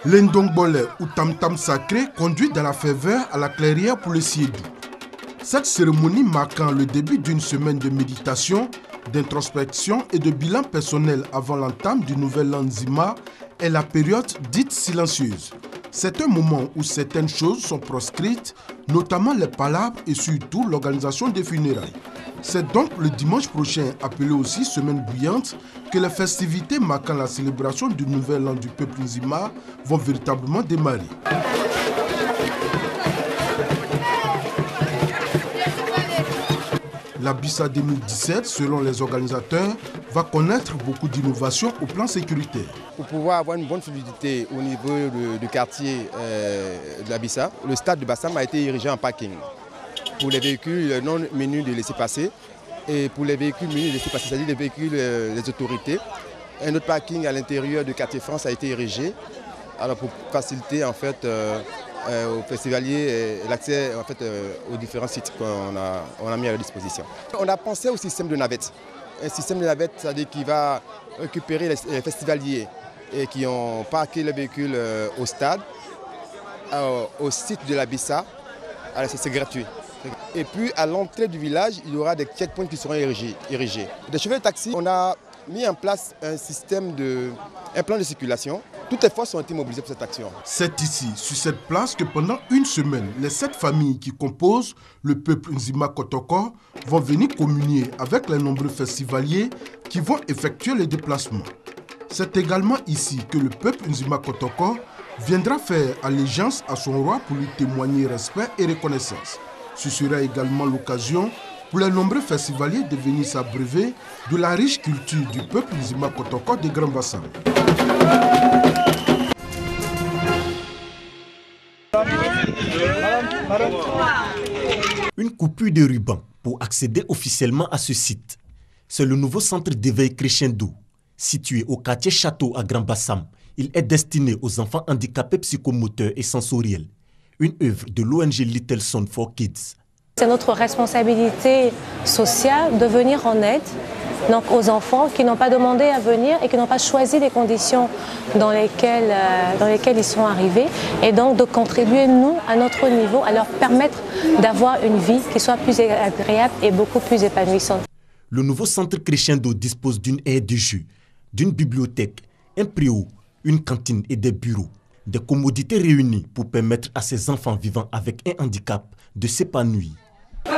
L'Ndongbole ou tam-tam sacré conduit dans la ferveur à la clairière pour le Siedou. Cette cérémonie marquant le début d'une semaine de méditation, d'introspection et de bilan personnel avant l'entame du nouvel an Nzima est la période dite silencieuse. C'est un moment où certaines choses sont proscrites, notamment les palabres et surtout l'organisation des funérailles. C'est donc le dimanche prochain, appelé aussi Semaine bouillante, que les festivités marquant la célébration du nouvel an du peuple Nzima vont véritablement démarrer. La Bissa 2017, selon les organisateurs, va connaître beaucoup d'innovations au plan sécuritaire. Pour pouvoir avoir une bonne fluidité au niveau du quartier de la Bissa, le stade de Bassam a été érigé en parking. Pour les véhicules non munis de laissez-passer et pour les véhicules munis de laissez-passer, c'est-à-dire les véhicules des autorités. Un autre parking à l'intérieur du quartier France a été érigé pour faciliter en fait aux festivaliers l'accès en fait, aux différents sites qu'on a mis à leur disposition. On a pensé au système de navette. Un système de navette, c'est-à-dire qui va récupérer les festivaliers et qui ont parqué les véhicules au stade, au site de la Bissa. C'est gratuit. Et puis à l'entrée du village, il y aura des checkpoints qui seront érigés. Des chauffeurs de taxi, on a mis en place un plan de circulation. Toutes les forces ont été mobilisées pour cette action. C'est ici, sur cette place, que pendant une semaine, les 7 familles qui composent le peuple Nzima Kotoko vont venir communier avec les nombreux festivaliers qui vont effectuer les déplacements. C'est également ici que le peuple Nzima Kotoko viendra faire allégeance à son roi pour lui témoigner respect et reconnaissance. Ce sera également l'occasion pour les nombreux festivaliers de venir s'abreuver de la riche culture du peuple Nzima Kotoko de Grand Bassam. Une coupure de ruban pour accéder officiellement à ce site. C'est le nouveau centre d'éveil Crescendo, situé au quartier Château à Grand Bassam. Il est destiné aux enfants handicapés psychomoteurs et sensoriels. Une œuvre de l'ONG Little Son for Kids. C'est notre responsabilité sociale de venir en aide donc, aux enfants qui n'ont pas demandé à venir et qui n'ont pas choisi les conditions dans lesquelles ils sont arrivés. Et donc de contribuer, nous, à notre niveau, à leur permettre d'avoir une vie qui soit plus agréable et beaucoup plus épanouissante. Le nouveau centre Crescendo dispose d'une aire de jeu, d'une bibliothèque, un préau, une cantine et des bureaux. Des commodités réunies pour permettre à ces enfants vivant avec un handicap de s'épanouir.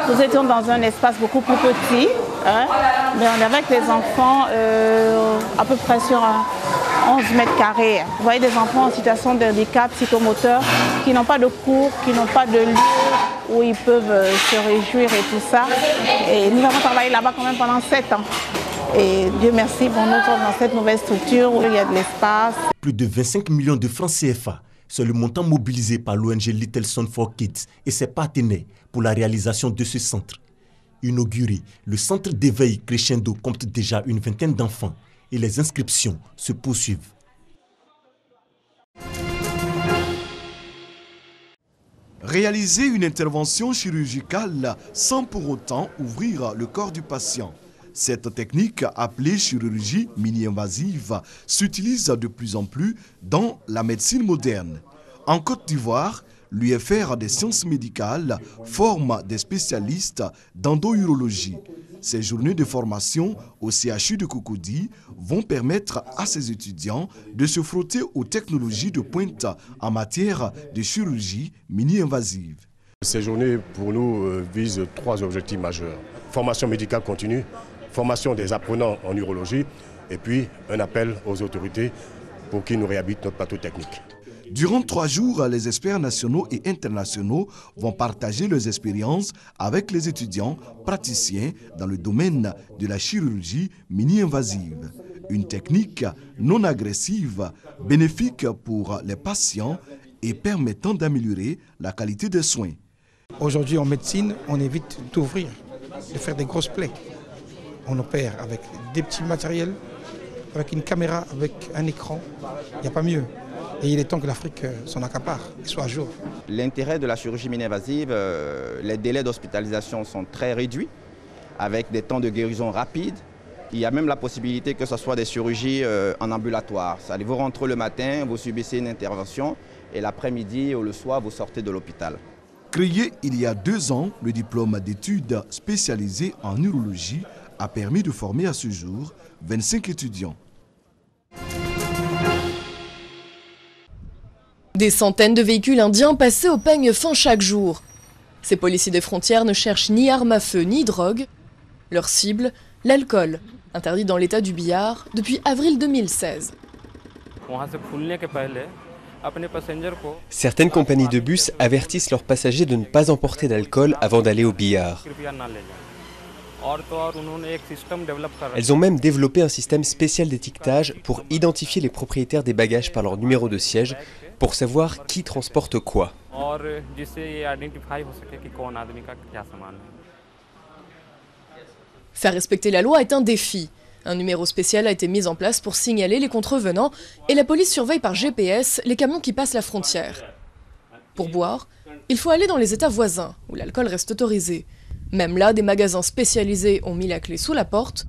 Nous étions dans un espace beaucoup plus petit, mais on avait avec les enfants à peu près sur 11 mètres carrés. Vous voyez des enfants en situation de handicap psychomoteur qui n'ont pas de cours, qui n'ont pas de lieu où ils peuvent se réjouir et tout ça. Et nous avons travaillé là-bas quand même pendant 7 ans. Et Dieu merci, nous sommes dans cette nouvelle structure où il y a de l'espace. Plus de 25 millions de francs CFA, c'est le montant mobilisé par l'ONG Little Son for Kids et ses partenaires pour la réalisation de ce centre. Inauguré, le centre d'éveil Crescendo compte déjà une vingtaine d'enfants et les inscriptions se poursuivent. Réaliser une intervention chirurgicale sans pour autant ouvrir le corps du patient. Cette technique, appelée chirurgie mini-invasive, s'utilise de plus en plus dans la médecine moderne. En Côte d'Ivoire, l'UFR des sciences médicales forme des spécialistes d'endourologie. Ces journées de formation au CHU de Cocody vont permettre à ces étudiants de se frotter aux technologies de pointe en matière de chirurgie mini-invasive. Ces journées, pour nous, visent 3 objectifs majeurs. Formation médicale continue, formation des apprenants en urologie et puis un appel aux autorités pour qu'ils nous réhabilitent notre plateau technique. Durant 3 jours, les experts nationaux et internationaux vont partager leurs expériences avec les étudiants praticiens dans le domaine de la chirurgie mini-invasive. Une technique non agressive, bénéfique pour les patients et permettant d'améliorer la qualité des soins. Aujourd'hui en médecine, on évite d'ouvrir, de faire des grosses plaies. On opère avec des petits matériels, avec une caméra, avec un écran. Il n'y a pas mieux. Et il est temps que l'Afrique s'en accapare et soit à jour. L'intérêt de la chirurgie mini-invasive, les délais d'hospitalisation sont très réduits, avec des temps de guérison rapides Il y a même la possibilité que ce soit des chirurgies en ambulatoire. Vous rentrez le matin, vous subissez une intervention et l'après-midi ou le soir, vous sortez de l'hôpital. Créé il y a 2 ans, le diplôme d'études spécialisées en urologie a permis de former à ce jour 25 étudiants. Des centaines de véhicules indiens passaient au peigne fin chaque jour. Ces policiers des frontières ne cherchent ni armes à feu ni drogue. Leur cible, l'alcool, interdit dans l'état du Bihar depuis avril 2016. Certaines compagnies de bus avertissent leurs passagers de ne pas emporter d'alcool avant d'aller au Bihar. Elles ont même développé un système spécial d'étiquetage pour identifier les propriétaires des bagages par leur numéro de siège pour savoir qui transporte quoi. Faire respecter la loi est un défi. Un numéro spécial a été mis en place pour signaler les contrevenants et la police surveille par GPS les camions qui passent la frontière. Pour boire, il faut aller dans les États voisins où l'alcool reste autorisé. Même là, des magasins spécialisés ont mis la clé sous la porte.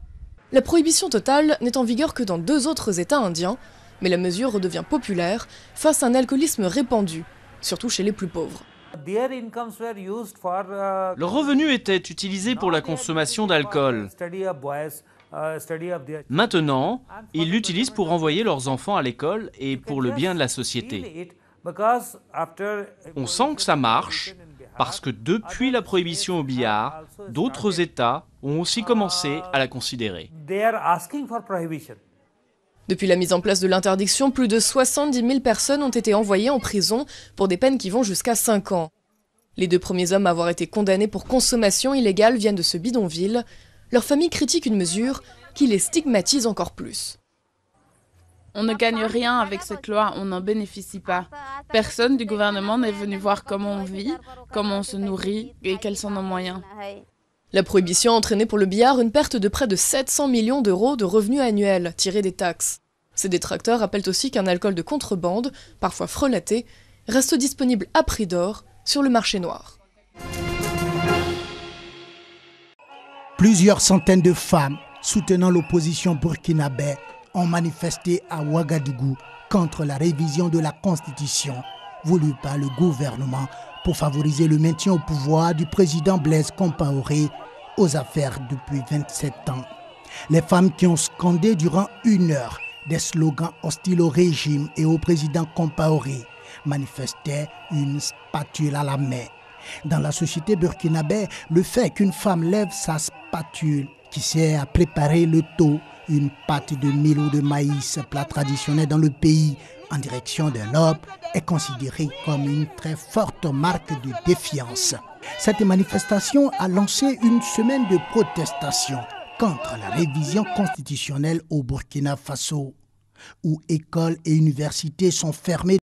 La prohibition totale n'est en vigueur que dans 2 autres États indiens, mais la mesure redevient populaire face à un alcoolisme répandu, surtout chez les plus pauvres. Le revenu était utilisé pour la consommation d'alcool. Maintenant, ils l'utilisent pour envoyer leurs enfants à l'école et pour le bien de la société. On sent que ça marche parce que depuis la prohibition au Bihar, d'autres États ont aussi commencé à la considérer. Depuis la mise en place de l'interdiction, plus de 70 000 personnes ont été envoyées en prison pour des peines qui vont jusqu'à 5 ans. Les 2 premiers hommes à avoir été condamnés pour consommation illégale viennent de ce bidonville. Leur famille critique une mesure qui les stigmatise encore plus. On ne gagne rien avec cette loi, on n'en bénéficie pas. Personne du gouvernement n'est venu voir comment on vit, comment on se nourrit et quels sont nos moyens. La prohibition a entraîné pour le Bihar une perte de près de 700 millions d'euros de revenus annuels tirés des taxes. Ces détracteurs rappellent aussi qu'un alcool de contrebande, parfois frelaté, reste disponible à prix d'or sur le marché noir. Plusieurs centaines de femmes soutenant l'opposition burkinabé ont manifesté à Ouagadougou contre la révision de la Constitution voulue par le gouvernement pour favoriser le maintien au pouvoir du président Blaise Compaoré aux affaires depuis 27 ans. Les femmes qui ont scandé durant 1 heure des slogans hostiles au régime et au président Compaoré manifestaient une spatule à la main. Dans la société burkinabé, le fait qu'une femme lève sa spatule qui sert à préparer le tau, une pâte de mil ou de maïs, plat traditionnel dans le pays, en direction d'un homme, est considéré comme une très forte marque de défiance. Cette manifestation a lancé une semaine de protestation contre la révision constitutionnelle au Burkina Faso, où écoles et universités sont fermées.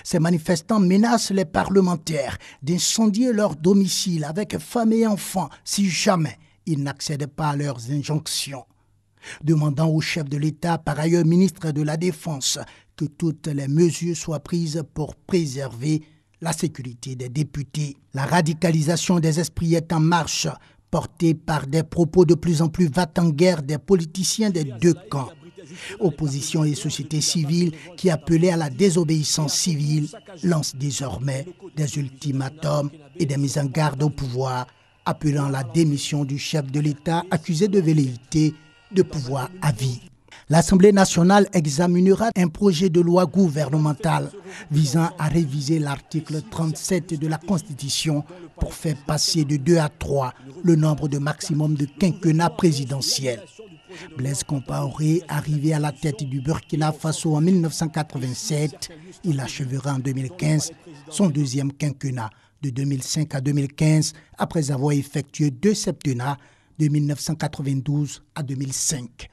Ces manifestants menacent les parlementaires d'incendier leur domicile avec femmes et enfants si jamais ils n'accèdent pas à leurs injonctions. Demandant au chef de l'État, par ailleurs ministre de la Défense, que toutes les mesures soient prises pour préserver la sécurité des députés. La radicalisation des esprits est en marche, portée par des propos de plus en plus va-t-en-guerre des politiciens des 2 camps. Opposition et société civile qui appelaient à la désobéissance civile lancent désormais des ultimatums et des mises en garde au pouvoir, appelant la démission du chef de l'État accusé de velléité de pouvoir à vie. L'Assemblée nationale examinera un projet de loi gouvernementale visant à réviser l'article 37 de la Constitution pour faire passer de 2 à 3 le nombre de maximum de quinquennats présidentiels. Blaise Compaoré, arrivé à la tête du Burkina Faso en 1987, il achèvera en 2015 son 2e quinquennat de 2005 à 2015 après avoir effectué 2 septennats de 1992 à 2005.